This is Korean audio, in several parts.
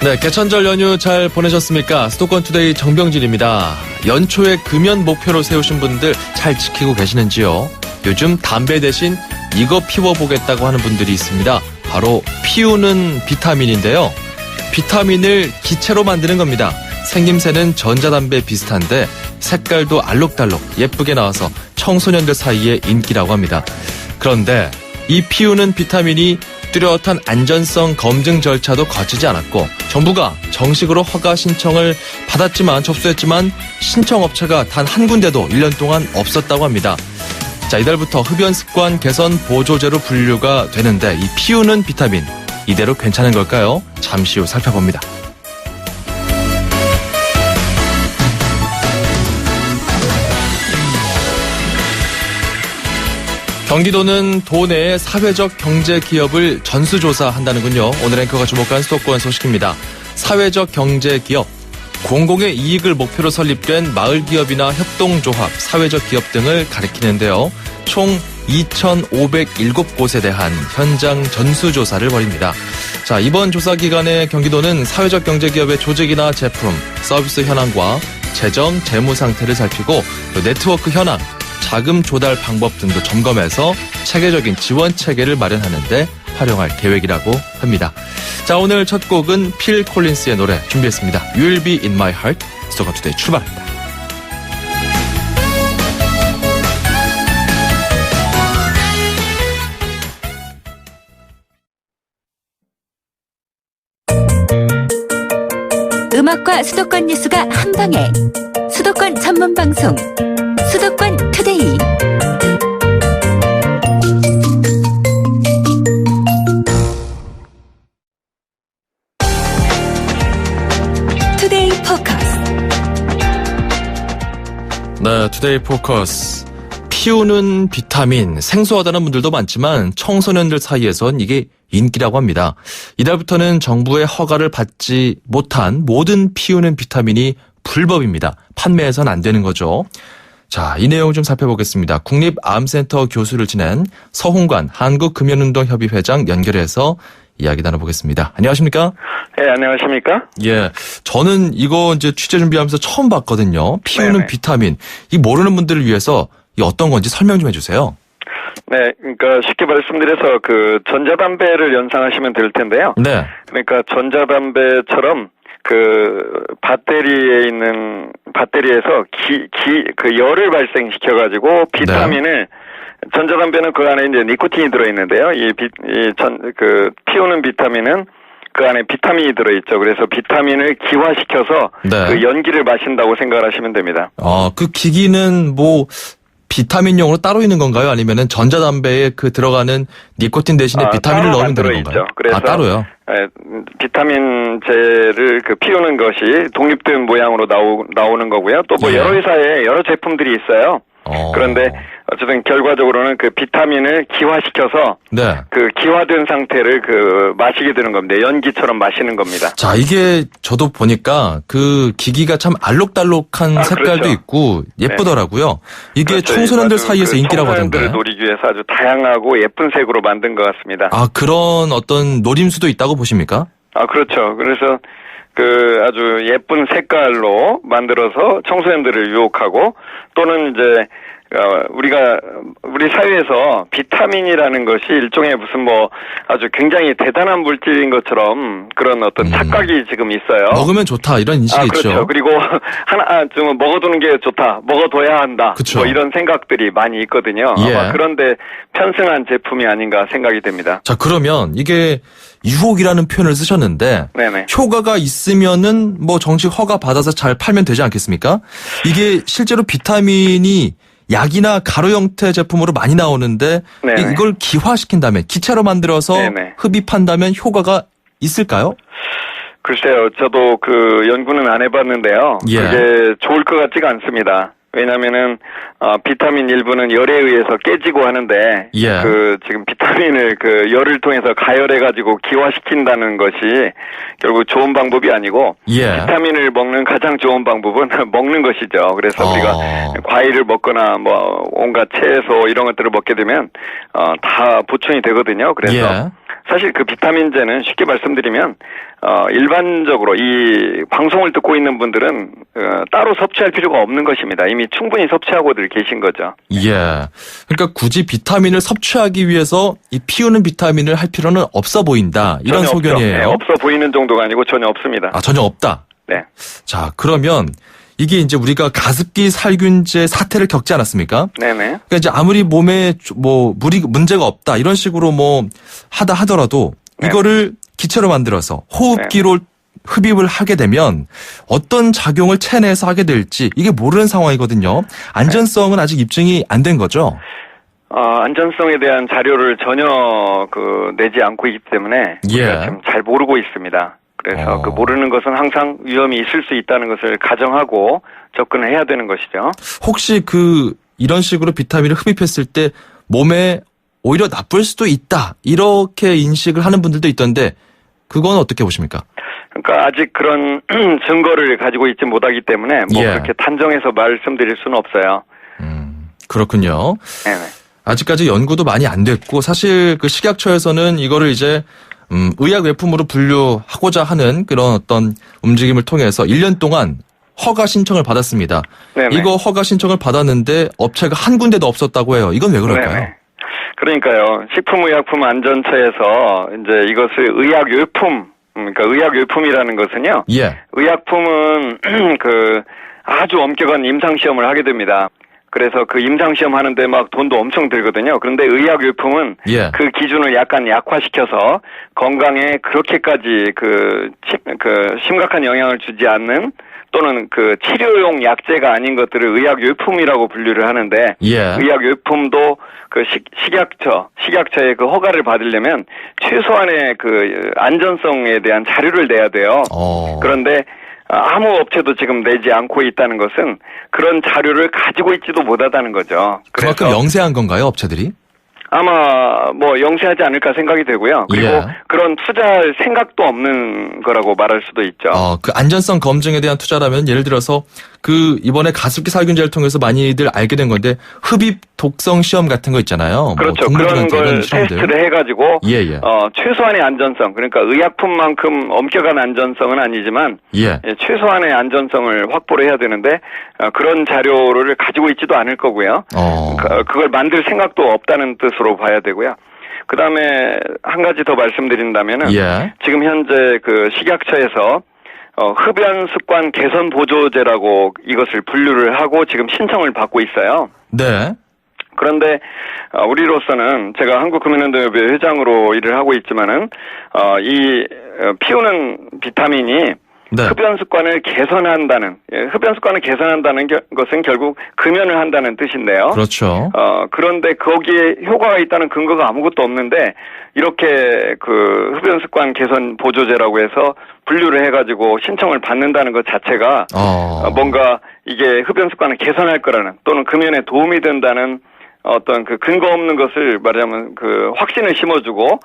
네, 개천절 연휴 잘 보내셨습니까? 수도권투데이 정병진입니다. 연초에 금연 목표로 세우신 분들 잘 지키고 계시는지요? 요즘 담배 대신 이거 피워보겠다고 하는 분들이 있습니다. 바로 피우는 비타민인데요. 비타민을 기체로 만드는 겁니다. 생김새는 전자담배 비슷한데 색깔도 알록달록 예쁘게 나와서 청소년들 사이에 인기라고 합니다. 그런데 이 피우는 비타민이 뚜렷한 안전성 검증 절차도 거치지 않았고 정부가 정식으로 허가 신청을 받았지만 접수했지만 신청업체가 단 한 군데도 1년 동안 없었다고 합니다. 자, 이달부터 흡연 습관 개선 보조제로 분류가 되는데 이 피우는 비타민 이대로 괜찮은 걸까요? 잠시 후 살펴봅니다. 경기도는 도내 사회적 경제 기업을 전수조사한다는군요. 오늘 앵커가 주목한 수도권 소식입니다. 사회적 경제 기업, 공공의 이익을 목표로 설립된 마을기업이나 협동조합, 사회적 기업 등을 가리키는데요. 총 2,507곳에 대한 현장 전수조사를 벌입니다. 자, 이번 조사 기간에 경기도는 사회적 경제 기업의 조직이나 제품, 서비스 현황과 재정, 재무 상태를 살피고 또 네트워크 현황, 자금 조달 방법 등도 점검해서 체계적인 지원 체계를 마련하는 데 활용할 계획이라고 합니다. 자, 오늘 첫 곡은 필 콜린스의 노래 준비했습니다. You'll be in my heart. 수도권투데이 출발합니다. 음악과 수도권 뉴스가 한방에 수도권 전문 방송 수도권 투데이. 투데이 포커스. 네, 투데이 포커스. 피우는 비타민, 생소하다는 분들도 많지만 청소년들 사이에선 이게 인기라고 합니다. 이달부터는 정부의 허가를 받지 못한 모든 피우는 비타민이 불법입니다. 판매해서는 안 되는 거죠. 자, 이 내용 좀 살펴보겠습니다. 국립암센터 교수를 지낸 서홍관 한국금연운동협의 회장 연결해서 이야기 나눠보겠습니다. 안녕하십니까? 네, 안녕하십니까? 예, 저는 이거 이제 취재 준비하면서 처음 봤거든요. 피우는 네네. 비타민. 이 모르는 분들을 위해서 이 어떤 건지 설명 좀 해주세요. 네, 그러니까 쉽게 말씀드려서 그 전자담배를 연상하시면 될 텐데요. 네. 그러니까 전자담배처럼 그 배터리에서 그 열을 발생시켜가지고 비타민을 전자담배는 그 안에 이제 니코틴이 들어있는데요. 피우는 비타민은 그 안에 비타민이 들어있죠. 그래서 비타민을 기화시켜서 그 연기를 마신다고 생각하시면 됩니다. 그 기기는 뭐 비타민용으로 따로 있는 건가요? 아니면은 전자담배에 그 들어가는 니코틴 대신에 비타민을 넣으면 되는 건가요? 그래서 따로요? 비타민제를 그 피우는 것이 독립된 모양으로 나오는 거고요. 또 뭐 여러 회사에 여러 제품들이 있어요. 그런데 어쨌든 결과적으로는 그 비타민을 기화시켜서 그 기화된 상태를 그 마시게 되는 겁니다. 연기처럼 마시는 겁니다. 자, 이게 저도 보니까 그 기기가 참 알록달록한 색깔도 그렇죠. 있고 예쁘더라고요. 이게 그렇죠. 청소년들 사이에서 인기라고 하던데. 청소년들을 노리기 위해서 아주 다양하고 예쁜 색으로 만든 것 같습니다. 그런 어떤 노림수도 있다고 보십니까? 그렇죠. 그래서 그 아주 예쁜 색깔로 만들어서 청소년들을 유혹하고 또는 이제 우리 사회에서 비타민이라는 것이 일종의 무슨 뭐 아주 굉장히 대단한 물질인 것처럼 그런 어떤 착각이 지금 있어요. 먹으면 좋다 이런 인식이 있죠. 그렇죠. 그리고 하나 좀 먹어두는 게 좋다, 먹어둬야 한다. 그렇죠. 뭐 이런 생각들이 많이 있거든요. 아마 그런데 편승한 제품이 아닌가 생각이 됩니다. 자, 그러면 이게 유혹이라는 표현을 쓰셨는데 네네. 효과가 있으면은 뭐 정식 허가 받아서 잘 팔면 되지 않겠습니까? 이게 실제로 비타민이 약이나 가루 형태 제품으로 많이 나오는데 이걸 기화시킨 다음에 기체로 만들어서 흡입한다면 효과가 있을까요? 글쎄요. 저도 그 연구는 안 해봤는데요. 그게 좋을 것 같지가 않습니다. 왜냐면은 비타민 일부는 열에 의해서 깨지고 하는데 그 지금 비타민을 그 열을 통해서 가열해 가지고 기화시킨다는 것이 결국 좋은 방법이 아니고 비타민을 먹는 가장 좋은 방법은 먹는 것이죠. 그래서 우리가 과일을 먹거나 뭐 온갖 채소 이런 것들을 먹게 되면 다 보충이 되거든요. 그래서 사실 그 비타민제는 쉽게 말씀드리면 일반적으로 이 방송을 듣고 있는 분들은 따로 섭취할 필요가 없는 것입니다. 이미 충분히 섭취하고들 계신 거죠. 예. 그러니까 굳이 비타민을 섭취하기 위해서 이 피우는 비타민을 할 필요는 없어 보인다. 이런 소견이에요. 네, 없어 보이는 정도가 아니고 전혀 없습니다. 아, 전혀 없다. 네. 자, 그러면 이게 이제 우리가 가습기 살균제 사태를 겪지 않았습니까? 네네. 그러니까 이제 아무리 몸에 뭐 문제가 없다 이런 식으로 뭐 하더라도 이거를 기체로 만들어서 호흡기로 흡입을 하게 되면 어떤 작용을 체내에서 하게 될지 이게 모르는 상황이거든요. 안전성은 아직 입증이 안 된 거죠? 안전성에 대한 자료를 전혀 내지 않고 있기 때문에 우리가 지금 잘 모르고 있습니다. 그래서 그 모르는 것은 항상 위험이 있을 수 있다는 것을 가정하고 접근을 해야 되는 것이죠. 혹시 이런 식으로 비타민을 흡입했을 때 몸에 오히려 나쁠 수도 있다 이렇게 인식을 하는 분들도 있던데 그건 어떻게 보십니까? 그러니까 아직 그런 증거를 가지고 있지 못하기 때문에 그렇게 단정해서 말씀드릴 수는 없어요. 그렇군요. 네네. 아직까지 연구도 많이 안 됐고 사실 그 식약처에서는 이거를 이제 의약 외품으로 분류하고자 하는 그런 어떤 움직임을 통해서 1년 동안 허가 신청을 받았습니다. 네네. 이거 허가 신청을 받았는데 업체가 한 군데도 없었다고 해요. 이건 왜 그럴까요? 네네. 그러니까요. 식품의약품안전처에서 이제 이것을 의약 외품, 그러니까 의약 외품이라는 것은요. 의약품은 아주 엄격한 임상시험을 하게 됩니다. 그래서 그 임상시험 하는데 막 돈도 엄청 들거든요. 그런데 의약유품은 그 기준을 약간 약화시켜서 건강에 그렇게까지 심각한 영향을 주지 않는 또는 치료용 약제가 아닌 것들을 의약유품이라고 분류를 하는데 의약유품도 식약처의 허가를 받으려면 최소한의 안전성에 대한 자료를 내야 돼요. 그런데 아무 업체도 지금 내지 않고 있다는 것은 그런 자료를 가지고 있지도 못하다는 거죠. 그만큼 영세한 건가요, 업체들이? 아마 영세하지 않을까 생각이 되고요. 그리고 그런 투자할 생각도 없는 거라고 말할 수도 있죠. 그 안전성 검증에 대한 투자라면 예를 들어서 이번에 가습기 살균제를 통해서 많이들 알게 된 건데 흡입 독성 시험 같은 거 있잖아요. 그렇죠. 그런 걸 테스트를 해가지고 최소한의 안전성, 그러니까 의약품만큼 엄격한 안전성은 아니지만 최소한의 안전성을 확보를 해야 되는데 그런 자료를 가지고 있지도 않을 거고요. 그걸 만들 생각도 없다는 뜻으로 봐야 되고요. 그 다음에 한 가지 더 말씀드린다면은 지금 현재 식약처에서 흡연 습관 개선 보조제라고 이것을 분류를 하고 지금 신청을 받고 있어요. 네. 그런데 우리로서는 제가 한국금연운동협회 회장으로 일을 하고 있지만은 이 피우는 비타민이 흡연 습관을 개선한다는 것은 결국 금연을 한다는 뜻인데요. 그렇죠. 그런데 거기에 효과가 있다는 근거가 아무것도 없는데 이렇게 흡연 습관 개선 보조제라고 해서 분류를 해가지고 신청을 받는다는 것 자체가 뭔가 이게 흡연 습관을 개선할 거라는 또는 금연에 도움이 된다는 어떤 근거 없는 것을 말하자면 확신을 심어주고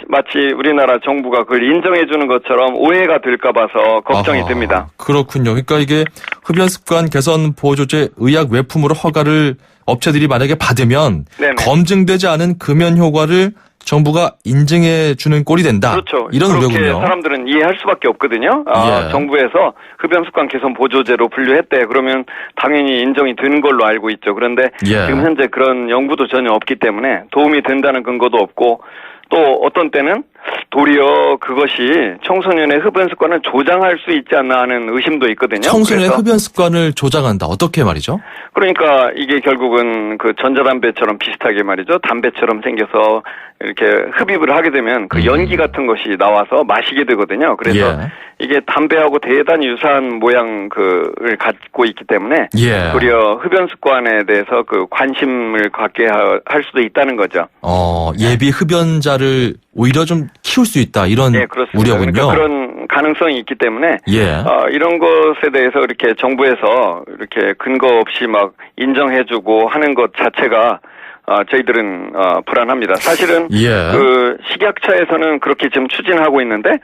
마치 우리나라 정부가 그걸 인정해주는 것처럼 오해가 될까 봐서 걱정이 됩니다. 그렇군요. 그러니까 이게 흡연 습관 개선 보조제 의약 외품으로 허가를 업체들이 만약에 받으면 검증되지 않은 금연 효과를 정부가 인증해 주는 꼴이 된다. 그렇죠. 이런 우려군요. 그렇게 사람들은 이해할 수밖에 없거든요. 정부에서 흡연 습관 개선 보조제로 분류했대. 그러면 당연히 인정이 되는 걸로 알고 있죠. 그런데 지금 현재 그런 연구도 전혀 없기 때문에 도움이 된다는 근거도 없고 또 어떤 때는 도리어 그것이 청소년의 흡연 습관을 조장할 수 있지 않나 하는 의심도 있거든요. 청소년의 흡연 습관을 조장한다. 어떻게 말이죠? 그러니까 이게 결국은 전자담배처럼 비슷하게 말이죠. 담배처럼 생겨서 이렇게 흡입을 하게 되면 연기 같은 것이 나와서 마시게 되거든요. 그래서 이게 담배하고 대단히 유사한 모양을 갖고 있기 때문에 도리어 흡연 습관에 대해서 관심을 갖게 할 수도 있다는 거죠. 예비 흡연자를 오히려 좀 키울 수 있다 이런 우려군요. 그러니까 그런 가능성이 있기 때문에 이런 것에 대해서 이렇게 정부에서 이렇게 근거 없이 막 인정해주고 하는 것 자체가 저희들은 불안합니다. 사실은 식약처에서는 그렇게 지금 추진하고 있는데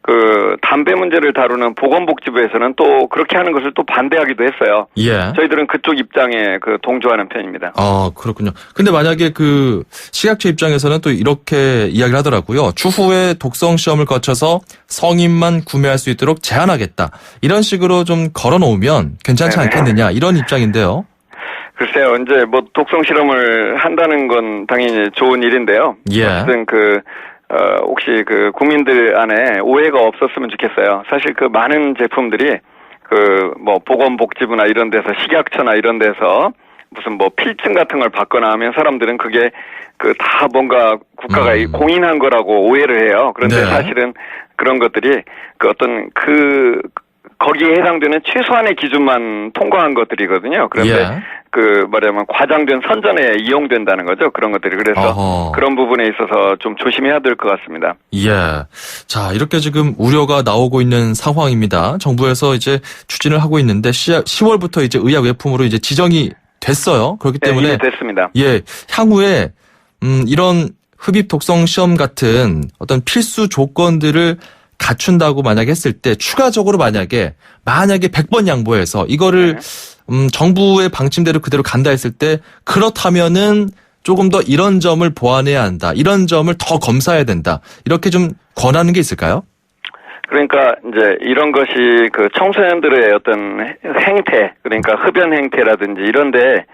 그 담배 문제를 다루는 보건복지부에서는 또 그렇게 하는 것을 또 반대하기도 했어요. 예. 저희들은 그쪽 입장에 그 동조하는 편입니다. 그렇군요. 근데 만약에 그 식약처 입장에서는 또 이렇게 이야기를 하더라고요. 추후에 독성 시험을 거쳐서 성인만 구매할 수 있도록 제한하겠다. 이런 식으로 좀 걸어놓으면 괜찮지 네네. 않겠느냐 이런 입장인데요. 글쎄요, 이제 뭐 독성 실험을 한다는 건 당연히 좋은 일인데요. 예. 어쨌든 혹시 그 국민들 안에 오해가 없었으면 좋겠어요. 사실 그 많은 제품들이 그 뭐 보건복지부나 이런 데서 식약처나 이런 데서 무슨 뭐 필증 같은 걸 받거나 하면 사람들은 그게 그 다 뭔가 국가가 공인한 거라고 오해를 해요. 그런데 네. 사실은 그런 것들이 그 어떤 거기에 해당되는 최소한의 기준만 통과한 것들이거든요. 그런데 예. 그 말하자면 과장된 선전에 이용된다는 거죠. 그런 것들이. 그래서 그런 부분에 있어서 좀 조심해야 될 것 같습니다. 예. 자, 이렇게 지금 우려가 나오고 있는 상황입니다. 정부에서 이제 추진을 하고 있는데 10월부터 이제 의약외품으로 이제 지정이 됐어요. 그렇기 때문에 네, 됐습니다. 예, 향후에 이런 흡입 독성 시험 같은 어떤 필수 조건들을 갖춘다고 만약에 했을 때 추가적으로 만약에 100번 양보해서 이거를 정부의 방침대로 그대로 간다 했을 때 그렇다면은 조금 더 이런 점을 보완해야 한다. 이런 점을 더 검사해야 된다. 이렇게 좀 권하는 게 있을까요? 그러니까 이제 이런 것이 그 청소년들의 어떤 행태, 그러니까 흡연 행태라든지 이런데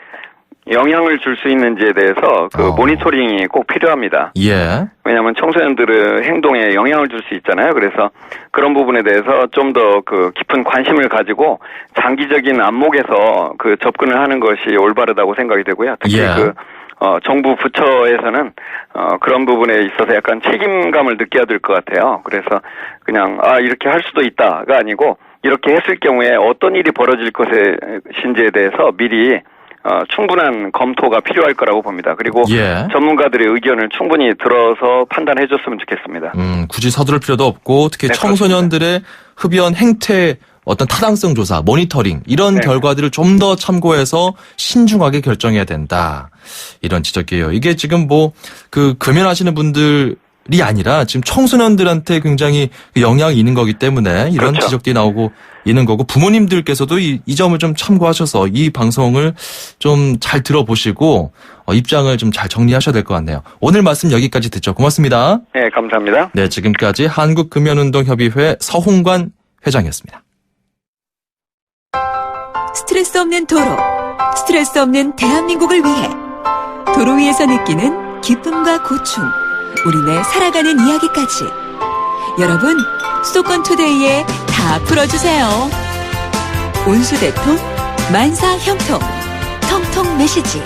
영향을 줄 수 있는지에 대해서 그 모니터링이 꼭 필요합니다. 예. 왜냐하면 청소년들의 행동에 영향을 줄 수 있잖아요. 그래서 그런 부분에 대해서 좀 더 그 깊은 관심을 가지고 장기적인 안목에서 그 접근을 하는 것이 올바르다고 생각이 되고요. 특히 예. 정부 부처에서는 그런 부분에 있어서 약간 책임감을 느껴야 될 것 같아요. 그래서 그냥 이렇게 할 수도 있다가 아니고 이렇게 했을 경우에 어떤 일이 벌어질 것인지에 대해서 미리 충분한 검토가 필요할 거라고 봅니다. 그리고 예. 전문가들의 의견을 충분히 들어서 판단해 줬으면 좋겠습니다. 굳이 서두를 필요도 없고 특히 네, 청소년들의 흡연 행태 어떤 타당성 조사, 모니터링 이런 네. 결과들을 좀 더 참고해서 신중하게 결정해야 된다. 이런 지적이에요. 이게 지금 금연하시는 분들이 아니라 지금 청소년들한테 굉장히 영향이 있는 거기 때문에 이런 그렇죠. 지적들이 나오고 있는 거고 부모님들께서도 이 점을 좀 참고하셔서 이 방송을 좀 잘 들어보시고 입장을 좀 잘 정리하셔야 될 것 같네요. 오늘 말씀 여기까지 듣죠. 고맙습니다. 네, 감사합니다. 네, 지금까지 한국금연운동협의회 서홍관 회장이었습니다. 스트레스 없는 도로, 스트레스 없는 대한민국을 위해 도로 위에서 느끼는 기쁨과 고충, 우리네 살아가는 이야기까지 여러분 수도권 투데이에 다 풀어주세요. 온수대통, 만사형통, 통통 메시지.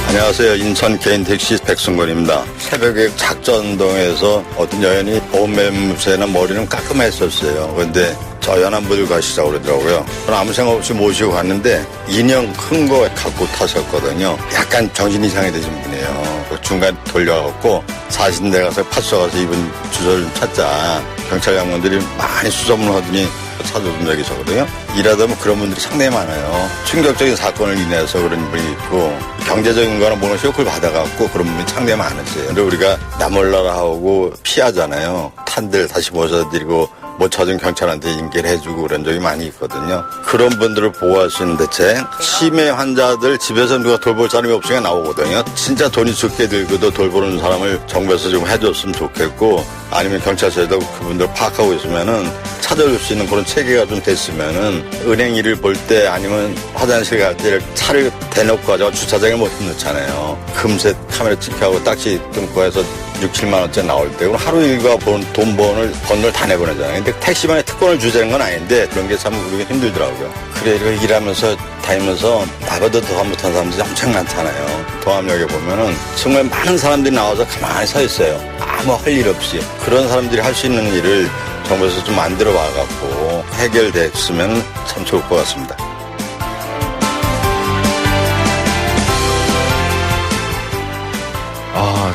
안녕하세요. 인천 개인 택시 백승권입니다. 새벽에 작전동에서 어떤 여인이 옷매무새나 머리는 깔끔했었어요. 그런데 저 연안부들 가시자고 그러더라고요. 저는 아무 생각 없이 모시고 갔는데 인형 큰 거 갖고 타셨거든요. 약간 정신 이상이 되신 분이에요. 중간 돌려갖고 40대 가서 파수소 가서 이분 주소를 좀 찾자. 경찰 장관들이 많이 수소문을 하더니 찾아본 적이 있었거든요. 일하다 보면 그런 분들이 상당히 많아요. 충격적인 사건을 인해서 그런 분이 있고 경제적인 거나 뭔가 쇼크를 받아갖고 그런 분이 상당히 많았어요. 근데 우리가 나 몰라라 하고 피하잖아요. 탄들 다시 모셔드리고 못 찾은 경찰한테 인계를 해주고 그런 적이 많이 있거든요. 그런 분들을 보호할 수 있는 대책. 치매 환자들 집에서 누가 돌볼 사람이 없으니까 나오거든요. 진짜 돈이 적게 들고도 돌보는 사람을 정부에서 좀 해줬으면 좋겠고 아니면 경찰서에도 그분들 파악하고 있으면은 찾아줄 수 있는 그런 체계가 좀 됐으면은 은행 일을 볼 때 아니면 화장실 갈 때 차를 대놓고 가자고 주차장에 못 넣잖아요. 금세 카메라 찍혀하고 딱지 뜯고 해서 6, 7만 원짜리 나올 때 그럼 하루 일과 돈 번을 다 내보내잖아요. 근데 택시만에 특권을 주자는 건 아닌데 그런 게 참 우리가 힘들더라고요. 그래 이렇게 일하면서 다니면서 나보다 더 못한 사람들이 엄청 많잖아요. 동암역에 보면은 정말 많은 사람들이 나와서 가만히 서 있어요. 아무 할 일 없이. 그런 사람들이 할 수 있는 일을 정부에서 좀 만들어 와갖고 해결됐으면 참 좋을 것 같습니다.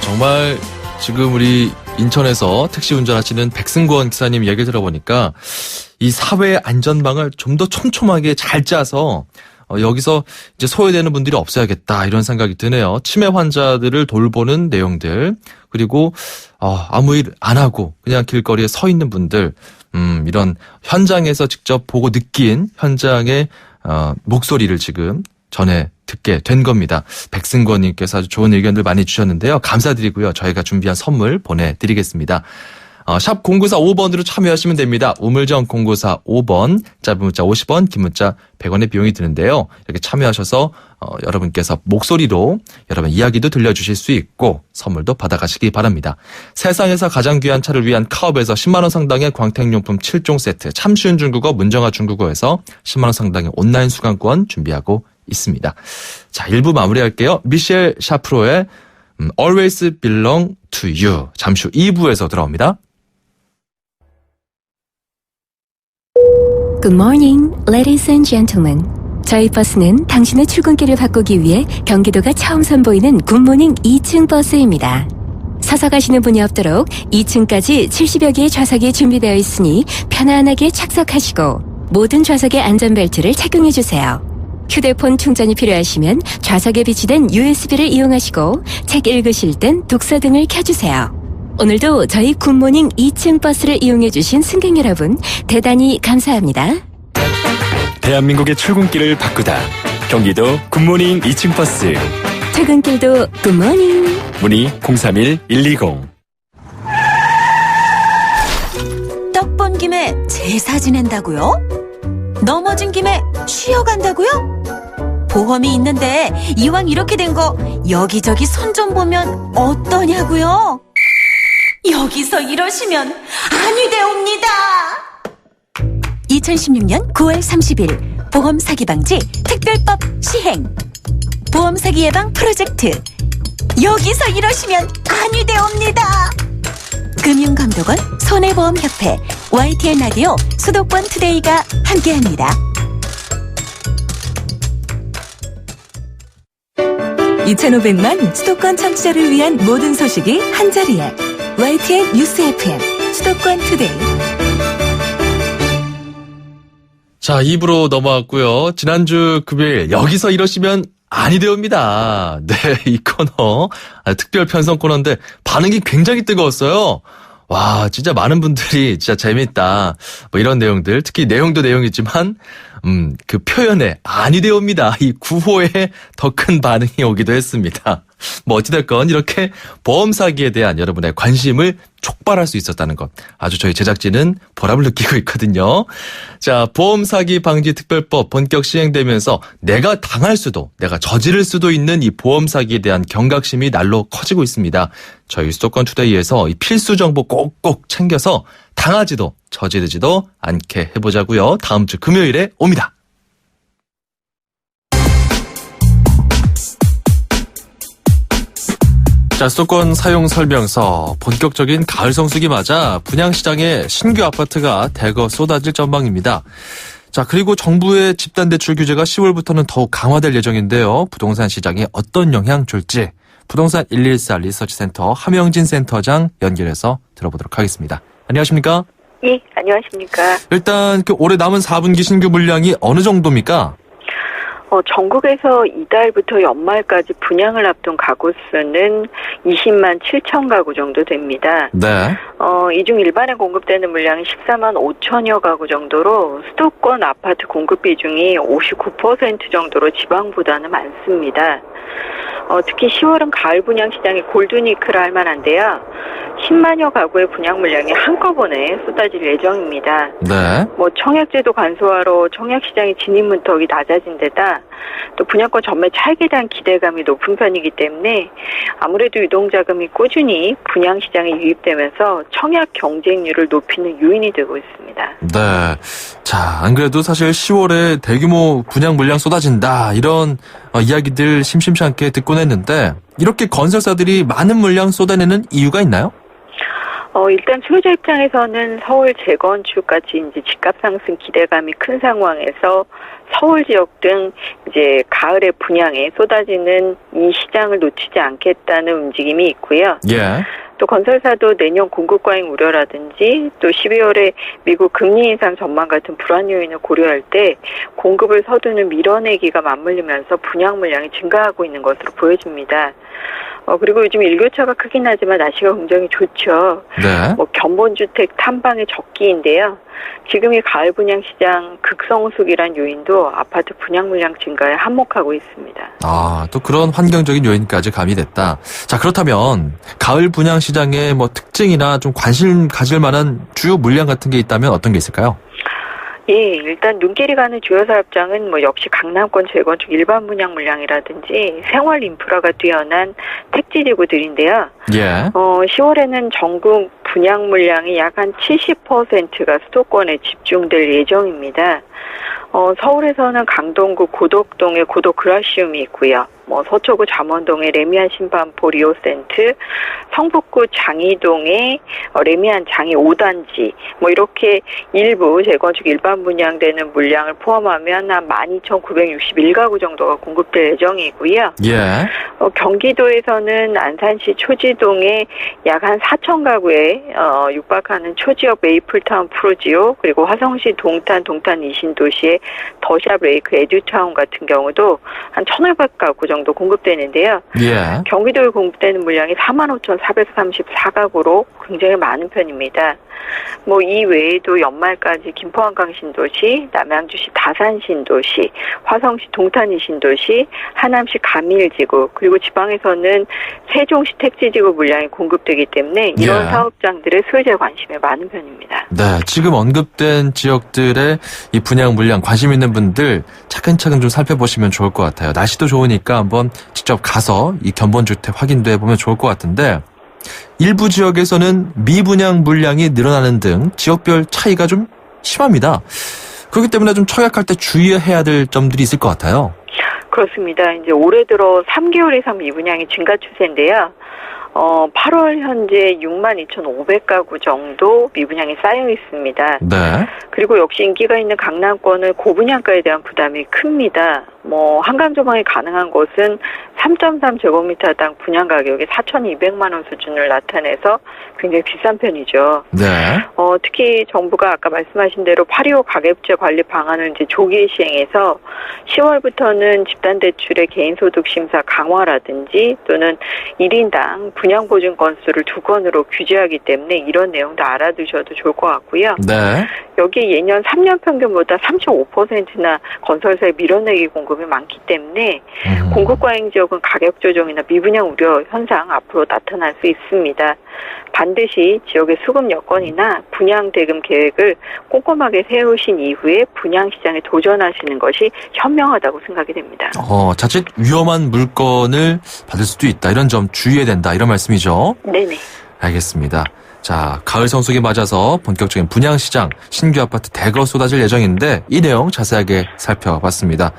정말 지금 우리 인천에서 택시 운전하시는 백승권 기사님 얘기 들어보니까 이 사회 안전망을 좀 더 촘촘하게 잘 짜서 여기서 이제 소외되는 분들이 없어야겠다 이런 생각이 드네요. 치매 환자들을 돌보는 내용들 그리고 아무 일 안 하고 그냥 길거리에 서 있는 분들 이런 현장에서 직접 보고 느낀 현장의 목소리를 지금 전해 듣게 된 겁니다. 백승권님께서 아주 좋은 의견들 많이 주셨는데요. 감사드리고요. 저희가 준비한 선물 보내드리겠습니다. 샵 0945번으로 참여하시면 됩니다. 우물정 0945번, 짧은 문자 50원, 긴 문자 100원의 비용이 드는데요. 이렇게 참여하셔서 여러분께서 목소리로 여러분 이야기도 들려주실 수 있고 선물도 받아가시기 바랍니다. 세상에서 가장 귀한 차를 위한 카업에서 10만 원 상당의 광택용품 7종 세트, 참 쉬운 중국어 문정아 중국어에서 10만 원 상당의 온라인 수강권 준비하고 있습니다. 자, 1부 마무리할게요. 미셸 샤프로의 Always Belong to You. 잠시 후 2부에서 돌아옵니다. Good morning, ladies and gentlemen. 저희 버스는 당신의 출근길을 바꾸기 위해 경기도가 처음 선보이는 굿모닝 2층 버스입니다. 서서 가시는 분이 없도록 2층까지 70여 개의 좌석이 준비되어 있으니 편안하게 착석하시고 모든 좌석에 안전벨트를 착용해주세요. 휴대폰 충전이 필요하시면 좌석에 비치된 USB를 이용하시고 책 읽으실 땐 독서등을 켜주세요. 오늘도 저희 굿모닝 2층 버스를 이용해주신 승객 여러분 대단히 감사합니다. 대한민국의 출근길을 바꾸다. 경기도 굿모닝 2층 버스. 퇴근길도 굿모닝. 문의 031-120. 떡 본 김에 제사 지낸다고요? 넘어진 김에 쉬어간다고요? 보험이 있는데 이왕 이렇게 된 거 여기저기 손 좀 보면 어떠냐고요? 여기서 이러시면 아니 되옵니다. 2016년 9월 30일 보험 사기 방지 특별법 시행. 보험 사기 예방 프로젝트. 여기서 이러시면 아니 되옵니다. 금융감독원, 손해보험협회, YTN 라디오, 수도권 투데이가 함께합니다. 2,500만 수도권 청취자를 위한 모든 소식이 한자리에 YTN 뉴스 FM 수도권 투데이. 자, 2부로 넘어왔고요. 지난주 금요일 여기서 이러시면 아니 되옵니다. 네, 이 코너 특별 편성 코너인데 반응이 굉장히 뜨거웠어요. 와, 진짜 많은 분들이 진짜 재밌다. 뭐 이런 내용들, 특히 내용도 내용이지만 그 표현에 아니 되옵니다. 이 구호에 더 큰 반응이 오기도 했습니다. 뭐 어찌됐건 이렇게 보험 사기에 대한 여러분의 관심을 촉발할 수 있었다는 것, 아주 저희 제작진은 보람을 느끼고 있거든요. 자, 보험 사기 방지 특별법 본격 시행되면서 내가 당할 수도, 내가 저지를 수도 있는 이 보험 사기에 대한 경각심이 날로 커지고 있습니다. 저희 수도권 투데이에서 이 필수 정보 꼭꼭 챙겨서 당하지도 저지르지도 않게 해보자고요. 다음 주 금요일에 옵니다. 자, 수도권 사용 설명서. 본격적인 가을 성수기 맞아 분양시장에 신규 아파트가 대거 쏟아질 전망입니다. 자, 그리고 정부의 집단대출 규제가 10월부터는 더욱 강화될 예정인데요. 부동산 시장에 어떤 영향 줄지 부동산 114 리서치센터 함영진 센터장 연결해서 들어보도록 하겠습니다. 안녕하십니까? 예, 안녕하십니까? 일단 올해 남은 4분기 신규 물량이 어느 정도입니까? 전국에서 이달부터 연말까지 분양을 앞둔 가구 수는 20만 7천 가구 정도 됩니다. 네. 이 중 일반에 공급되는 물량이 14만 5천여 가구 정도로 수도권 아파트 공급 비중이 59% 정도로 지방보다는 많습니다. 특히 10월은 가을 분양 시장의 골든위크라 할 만한데요. 10만여 가구의 분양 물량이 한꺼번에 쏟아질 예정입니다. 네. 청약제도 간소화로 청약시장의 진입 문턱이 낮아진 데다 또 분양권 전매 차익에 대한 기대감이 높은 편이기 때문에 아무래도 유동자금이 꾸준히 분양시장에 유입되면서 청약 경쟁률을 높이는 요인이 되고 있습니다. 네. 자, 안 그래도 사실 10월에 대규모 분양 물량 쏟아진다 이런 이야기들 심심치 않게 듣곤 했는데 이렇게 건설사들이 많은 물량 쏟아내는 이유가 있나요? 일단 소유자 입장에서는 서울 재건축같이 이제 집값 상승 기대감이 큰 상황에서 서울 지역 등 이제 가을에 분양에 쏟아지는 이 시장을 놓치지 않겠다는 움직임이 있고요. 예. 또 건설사도 내년 공급 과잉 우려라든지 또 12월에 미국 금리 인상 전망 같은 불안 요인을 고려할 때 공급을 서두는 밀어내기가 맞물리면서 분양 물량이 증가하고 있는 것으로 보여집니다. 그리고 요즘 일교차가 크긴 하지만 날씨가 굉장히 좋죠. 네. 견본주택 탐방의 적기인데요. 지금 이 가을 분양 시장 극성수기란 요인도 아파트 분양 물량 증가에 한몫하고 있습니다. 또 그런 환경적인 요인까지 가미됐다. 자, 그렇다면 가을 분양 시장의 뭐 특징이나 좀 관심 가질 만한 주요 물량 같은 게 있다면 어떤 게 있을까요? 예, 일단 눈길이 가는 주요 사업장은 역시 강남권 재건축 일반 분양 물량이라든지 생활 인프라가 뛰어난 택지지구들인데요. 예. 10월에는 전국 분양 물량이 약 한 70%가 수도권에 집중될 예정입니다. 서울에서는 강동구 고덕동에 고덕 그라시움이 있고요. 서초구 잠원동에 레미안 신반포 리오센트, 성북구 장이동에 레미안 장이 5단지, 이렇게 일부 재건축 일반 분양되는 물량을 포함하면 한 12,961가구 정도가 공급될 예정이고요. 예. 경기도에서는 안산시 초지동에 약 한 4,000가구에 육박하는 초지역 메이플타운 프로지오, 그리고 화성시 동탄 이신도시의 더샵 레이크 에듀타운 같은 경우도 한 1,500가구 정도 공급되는데요. 예. 경기도에 공급되는 물량이 45,434가구로 굉장히 많은 편입니다. 이 외에도 연말까지 김포 한강 신도시, 남양주시 다산 신도시, 화성시 동탄이 신도시, 하남시 가밀지구, 그리고 지방에서는 세종시 택지지구 물량이 공급되기 때문에 이런 사업장들의 소유자 관심에 많은 편입니다. 네, 지금 언급된 지역들의 이 분양 물량 관심 있는 분들 차근차근 좀 살펴보시면 좋을 것 같아요. 날씨도 좋으니까 한번 직접 가서 이 견본주택 확인도 해보면 좋을 것 같은데, 일부 지역에서는 미분양 물량이 늘어나는 등 지역별 차이가 좀 심합니다. 그렇기 때문에 좀 청약할 때 주의해야 될 점들이 있을 것 같아요. 그렇습니다. 이제 올해 들어 3개월 이상 미분양이 증가 추세인데요. 8월 현재 62,500가구 정도 미분양이 쌓여 있습니다. 네. 그리고 역시 인기가 있는 강남권은 고분양가에 대한 부담이 큽니다. 한강 조망이 가능한 곳은 3.3제곱미터당 분양 가격이 4,200만 원 수준을 나타내서 굉장히 비싼 편이죠. 네. 특히 정부가 아까 말씀하신 대로 8.25 가계부채 관리 방안을 이제 조기에 시행해서 10월부터는 집단대출의 개인소득 심사 강화라든지 또는 1인당 분양 보증 건수를 2건으로 규제하기 때문에 이런 내용도 알아두셔도 좋을 것 같고요. 네. 여기에 예년 3년 평균보다 3.5%나 건설사의 밀어내기 공급이 많기 때문에 공급 과잉 지역은 가격 조정이나 미분양 우려 현상 앞으로 나타날 수 있습니다. 반드시 지역의 수급 여건이나 분양 대금 계획을 꼼꼼하게 세우신 이후에 분양 시장에 도전하시는 것이 현명하다고 생각이 됩니다. 자칫 위험한 물건을 받을 수도 있다. 이런 점 주의해야 된다. 이런 말씀이죠? 네네. 알겠습니다. 자, 가을 성수기 맞아서 본격적인 분양 시장, 신규 아파트 대거 쏟아질 예정인데 이 내용 자세하게 살펴봤습니다.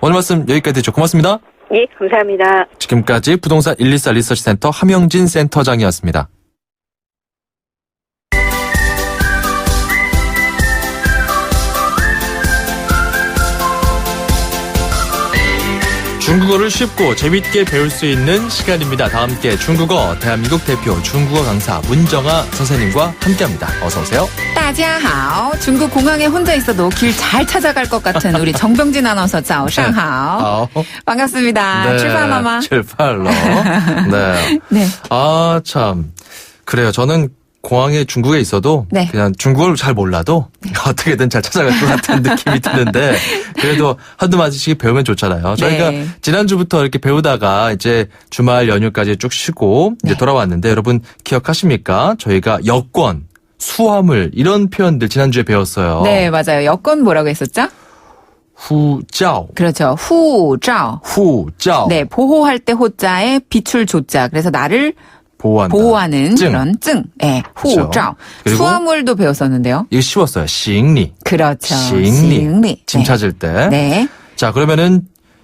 오늘 말씀 여기까지 듣죠. 고맙습니다. 예, 감사합니다. 지금까지 부동산 124 리서치센터 함영진 센터장이었습니다. 중국어를 쉽고 재밌게 배울 수 있는 시간입니다. 다 함께 중국어 대한민국 대표 중국어 강사 문정아 선생님과 함께합니다. 어서 오세요. 大家好. 중국 공항에 혼자 있어도 길 잘 찾아갈 것 같은 우리 정병진 아나운서 早上好. 반갑습니다. 네, 출발마마. 출발로. 네. 네. 참. 그래요. 저는 공항에 중국에 있어도 네. 그냥 중국어를 잘 몰라도 어떻게든 잘 찾아갈 것 같은 느낌이 드는데 그래도 한두 마디씩 배우면 좋잖아요. 저희가 네. 지난주부터 이렇게 배우다가 이제 주말 연휴까지 쭉 쉬고 이제 돌아왔는데 여러분 기억하십니까? 저희가 여권, 수화물 이런 표현들 지난주에 배웠어요. 네, 맞아요. 여권 뭐라고 했었죠? 후자오. 그렇죠. 후자오. 후자오. 네, 보호할 때 호자에 비출 조자. 그래서 나를 보호하는 증. 그런 증. 네, 후자오. 그렇죠. 그리고 수화물도 배웠었는데요. 이거 쉬웠어요. 싱리. 그렇죠. 싱리. 짐 네. 찾을 때. 네. 자, 그러면은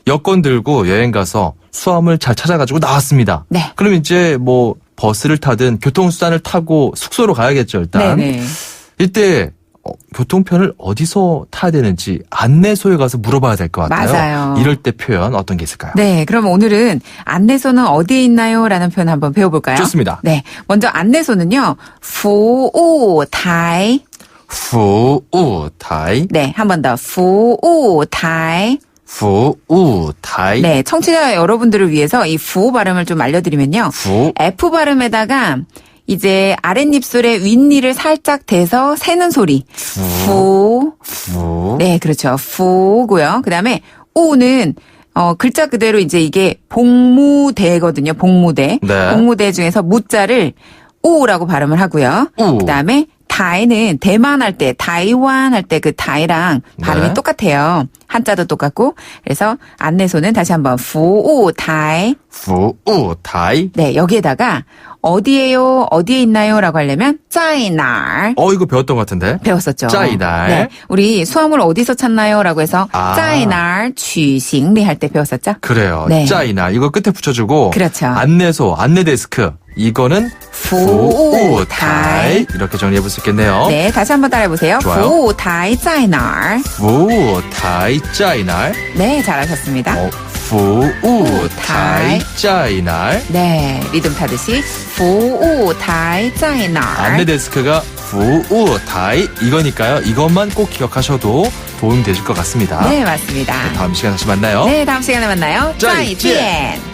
여권 들고 여행 가서 수화물 잘 찾아가지고 나왔습니다. 네. 그럼 이제 버스를 타든 교통수단을 타고 숙소로 가야겠죠, 일단. 네네. 이때 교통편을 어디서 타야 되는지 안내소에 가서 물어봐야 될 것 같아요. 맞아요. 이럴 때 표현 어떤 게 있을까요? 네, 그럼 오늘은 안내소는 어디에 있나요? 라는 표현 한번 배워볼까요? 좋습니다. 네, 먼저 안내소는요. 푸우타이. 푸우타이. 네, 한 번 더. 푸우타이. 푸우타이. 네, 청취자 여러분들을 위해서 이 푸 발음을 좀 알려드리면요. 푸. F 발음에다가 이제 아랫입술의 윗니를 살짝 대서 새는 소리. 푸. 푸. 네, 그렇죠. 푸고요. 그 다음에 오는 글자 그대로 이제 이게 복무대거든요. 복무대. 네. 복무대 중에서 무자를 오라고 발음을 하고요. 우. 그 다음에 타이는 대만 할 때, 타이완 할 때 그 타이랑 발음이 네. 똑같아요. 한자도 똑같고. 그래서 안내소는 다시 한번 푸우타이. 푸우타이. 네, 여기에다가 어디에요? 어디에 있나요? 라고 하려면 짜이날. 이거 배웠던 것 같은데. 배웠었죠. 짜이날. 네, 우리 수화물 어디서 찾나요? 라고 해서 짜이날 취식리 할 때 배웠었죠. 그래요. 네. 짜이날. 이거 끝에 붙여주고. 그렇죠. 안내소, 안내데스크. 이거는 푸우타이. 이렇게 정리해볼 수 있겠네요. 네, 다시 한번 따라해보세요. 좋아요. 푸우타이 짜이날. 푸우타이 짜이날. 네, 잘하셨습니다. 푸우타이 짜이날. 네, 리듬 타듯이 푸우타이 짜이날. 안내데스크가 푸우타이 이거니까요. 이것만 꼭 기억하셔도 도움이 되실 것 같습니다. 네, 맞습니다. 다음 시간에 다시 만나요. 네, 다음 시간에 만나요. 짜이젠. 짜이젠.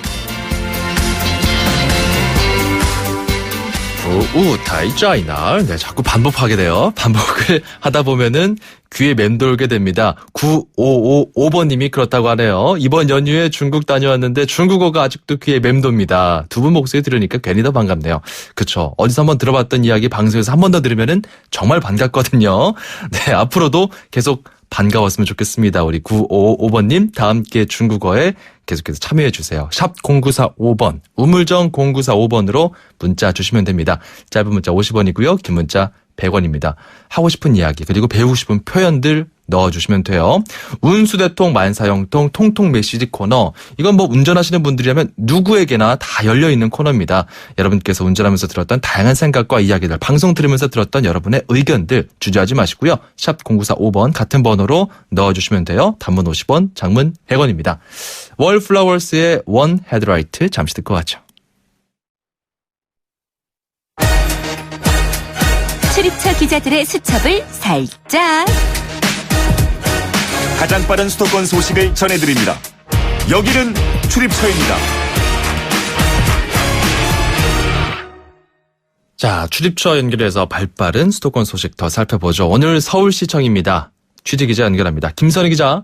푸우타이 짜이날. 네, 자꾸 반복하게 돼요. 반복을 하다 보면은 귀에 맴돌게 됩니다. 9555번님이 그렇다고 하네요. 이번 연휴에 중국 다녀왔는데 중국어가 아직도 귀에 맴돕니다. 두 분 목소리 들으니까 괜히 더 반갑네요. 그쵸. 어디서 한번 들어봤던 이야기 방송에서 한 번 더 들으면은 정말 반갑거든요. 네, 앞으로도 계속 반가웠으면 좋겠습니다. 우리 9555번님 다 함께 중국어에 계속해서 참여해 주세요. 샵 0945번, 우물정 0945번으로 문자 주시면 됩니다. 짧은 문자 50원이고요. 긴 문자 100원입니다. 하고 싶은 이야기 그리고 배우고 싶은 표현들 넣어주시면 돼요. 운수대통 만사형통 통통 메시지 코너. 이건 뭐 운전하시는 분들이라면 누구에게나 다 열려있는 코너입니다. 여러분께서 운전하면서 들었던 다양한 생각과 이야기들, 방송 들으면서 들었던 여러분의 의견들 주저하지 마시고요. 샵 0945번 같은 번호로 넣어주시면 돼요. 단문 50원, 장문 100원입니다. 월플라워스의 원 헤드라이트 잠시 듣고 가죠. 출입처 기자들의 수첩을 살짝. 가장 빠른 수도권 소식을 전해드립니다. 여기는 출입처입니다. 자, 출입처 연결해서 발빠른 수도권 소식 더 살펴보죠. 오늘 서울시청입니다. 취재기자 연결합니다. 김선희 기자.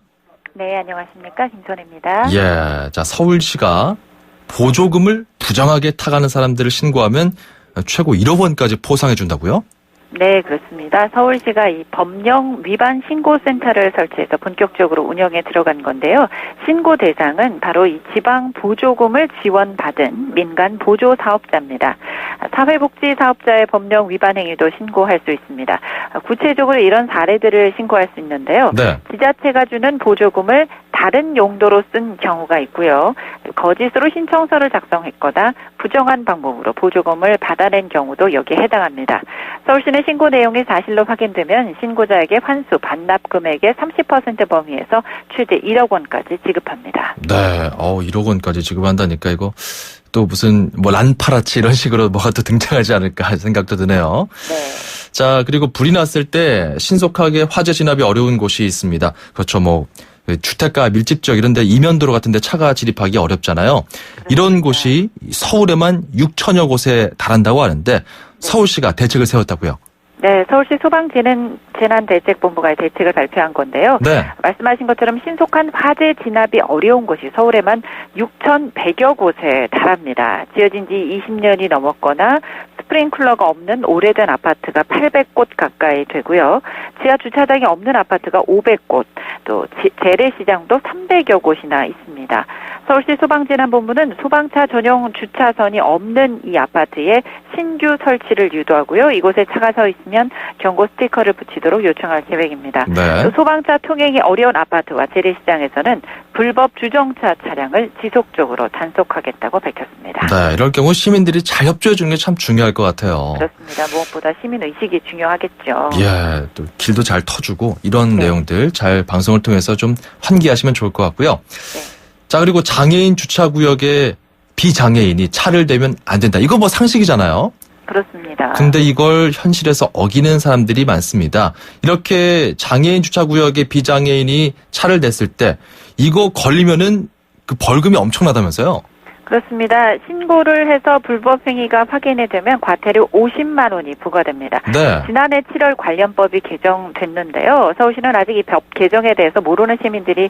네, 안녕하십니까. 김선희입니다. 예, 자, 서울시가 보조금을 부정하게 타가는 사람들을 신고하면 최고 1억 원까지 포상해준다고요? 네, 그렇습니다. 서울시가 이 법령 위반 신고센터를 설치해서 본격적으로 운영에 들어간 건데요. 신고 대상은 바로 이 지방 보조금을 지원받은 민간 보조 사업자입니다. 사회복지 사업자의 법령 위반 행위도 신고할 수 있습니다. 구체적으로 이런 사례들을 신고할 수 있는데요. 네. 지자체가 주는 보조금을 다른 용도로 쓴 경우가 있고요. 거짓으로 신청서를 작성했거나 부정한 방법으로 보조금을 받아낸 경우도 여기에 해당합니다. 서울시는 신고 내용이 사실로 확인되면 신고자에게 환수, 반납 금액의 30% 범위에서 최대 1억 원까지 지급합니다. 네, 1억 원까지 지급한다니까 이거 또 무슨 뭐 란파라치 이런 식으로 뭐가 또 등장하지 않을까 생각도 드네요. 네. 자, 그리고 불이 났을 때 신속하게 화재 진압이 어려운 곳이 있습니다. 그렇죠, 뭐 주택가 밀집 지역 이런 데 이면도로 같은 데 차가 진입하기 어렵잖아요. 이런 곳이 서울에만 6천여 곳에 달한다고 하는데 서울시가 대책을 세웠다고요. 네, 서울시 소방재난대책본부가 대책을 발표한 건데요. 네. 말씀하신 것처럼 신속한 화재 진압이 어려운 곳이 서울에만 6,100여 곳에 달합니다. 지어진 지 20년이 넘었거나 스프링클러가 없는 오래된 아파트가 800곳 가까이 되고요. 지하 주차장이 없는 아파트가 500곳, 또 재래시장도 300여 곳이나 있습니다. 서울시 소방재난본부는 소방차 전용 주차선이 없는 이 아파트에 신규 설치를 유도하고요. 이곳에 차가 서 있으면 경고 스티커를 붙이도록 요청할 계획입니다. 네. 또 소방차 통행이 어려운 아파트와 재래시장에서는 불법 주정차 차량을 지속적으로 단속하겠다고 밝혔습니다. 네, 이럴 경우 시민들이 잘 협조해 주는 게 참 중요할 것 같아요. 그렇습니다. 무엇보다 시민 의식이 중요하겠죠. 예, 또 길도 잘 터주고 이런 내용들 잘 방송을 통해서 좀 환기하시면 좋을 것 같고요. 네. 자, 그리고 장애인 주차구역에 비장애인이 차를 대면 안 된다. 이거 뭐 상식이잖아요. 그렇습니다. 근데 이걸 현실에서 어기는 사람들이 많습니다. 이렇게 장애인 주차구역에 비장애인이 차를 댔을 때 이거 걸리면은 그 벌금이 엄청나다면서요? 그렇습니다. 신고를 해서 불법 행위가 확인이 되면 과태료 50만 원이 부과됩니다. 네. 지난해 7월 관련법이 개정됐는데요. 서울시는 아직 이 법 개정에 대해서 모르는 시민들이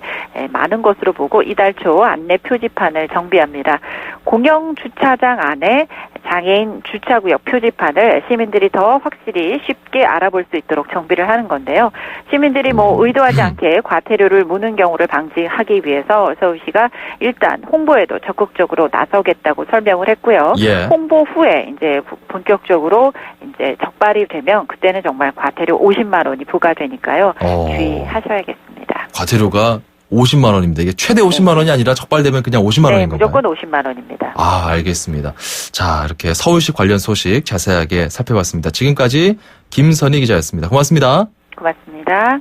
많은 것으로 보고 이달 초 안내 표지판을 정비합니다. 공영 주차장 안에 장애인 주차구역 표지판을 시민들이 더 확실히 쉽게 알아볼 수 있도록 정비를 하는 건데요. 시민들이 의도하지 않게 과태료를 무는 경우를 방지하기 위해서 서울시가 일단 홍보에도 적극적으로 나서겠다고 설명을 했고요. 예. 홍보 후에 이제 본격적으로 이제 적발이 되면 그때는 정말 과태료 50만 원이 부과되니까요. 주의하셔야겠습니다. 과태료가 50만 원입니다. 이게 최대 50만 원이 아니라 적발되면 그냥 50만 원인 건가요? 무조건 50만 원입니다. 아, 알겠습니다. 자, 이렇게 서울시 관련 소식 자세하게 살펴봤습니다. 지금까지 김선희 기자였습니다. 고맙습니다. 고맙습니다.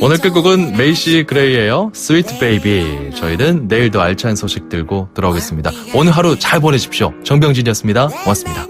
오늘 끝곡은 메이시 그레이예요. 스위트 베이비. 저희는 내일도 알찬 소식 들고 돌아오겠습니다. 오늘 하루 잘 보내십시오. 정병진이었습니다. 고맙습니다.